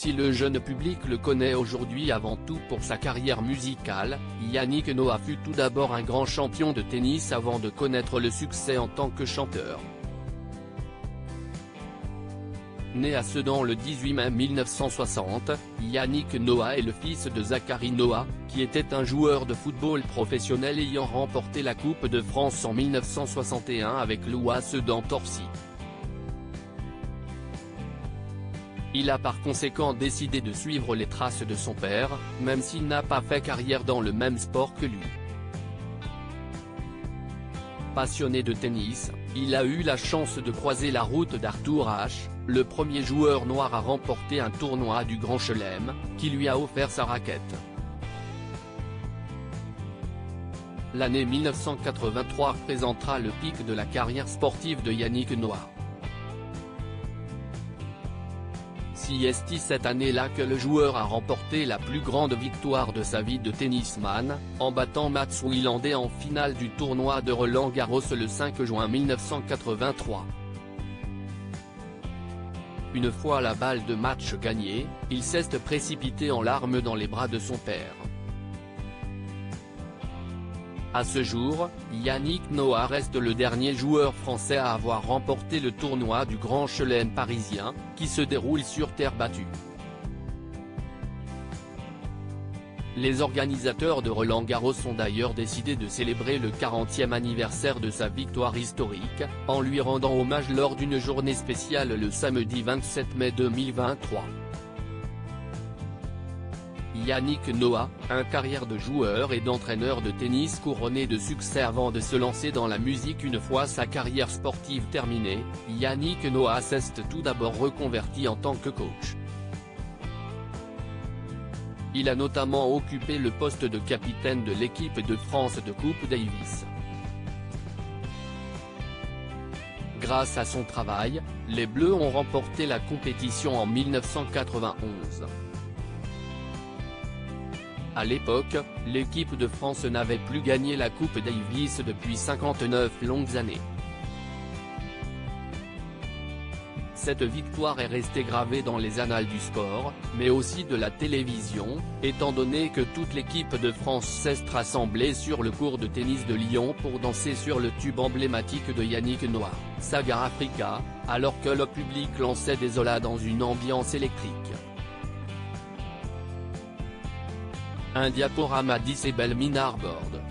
Si le jeune public le connaît aujourd'hui avant tout pour sa carrière musicale, Yannick Noah fut tout d'abord un grand champion de tennis avant de connaître le succès en tant que chanteur. Né à Sedan le 18 mai 1960, Yannick Noah est le fils de Zachary Noah, qui était un joueur de football professionnel ayant remporté la Coupe de France en 1961 avec l'UA Sedan-Torcy. Il a par conséquent décidé de suivre les traces de son père, même s'il n'a pas fait carrière dans le même sport que lui. Passionné de tennis, il a eu la chance de croiser la route d'Arthur Ashe, le premier joueur noir à remporter un tournoi du Grand Chelem, qui lui a offert sa raquette. L'année 1983 représentera le pic de la carrière sportive de Yannick Noah. C'est cette année-là que le joueur a remporté la plus grande victoire de sa vie de tennisman, en battant Mats Wilander en finale du tournoi de Roland-Garros le 5 juin 1983. Une fois la balle de match gagnée, il s'est précipité en larmes dans les bras de son père. À ce jour, Yannick Noah reste le dernier joueur français à avoir remporté le tournoi du Grand Chelem parisien, qui se déroule sur terre battue. Les organisateurs de Roland-Garros ont d'ailleurs décidé de célébrer le 40e anniversaire de sa victoire historique, en lui rendant hommage lors d'une journée spéciale le samedi 27 mai 2023. Yannick Noah, une carrière de joueur et d'entraîneur de tennis couronnée de succès avant de se lancer dans la musique une fois sa carrière sportive terminée, Yannick Noah s'est tout d'abord reconverti en tant que coach. Il a notamment occupé le poste de capitaine de l'équipe de France de Coupe Davis. Grâce à son travail, les Bleus ont remporté la compétition en 1991. À l'époque, l'équipe de France n'avait plus gagné la Coupe Davis depuis 59 longues années. Cette victoire est restée gravée dans les annales du sport, mais aussi de la télévision, étant donné que toute l'équipe de France s'est rassemblée sur le court de tennis de Lyon pour danser sur le tube emblématique de Yannick Noah, Saga Africa, alors que le public lançait des olas dans une ambiance électrique. Un diaporama d'Isabelle Minard Borde.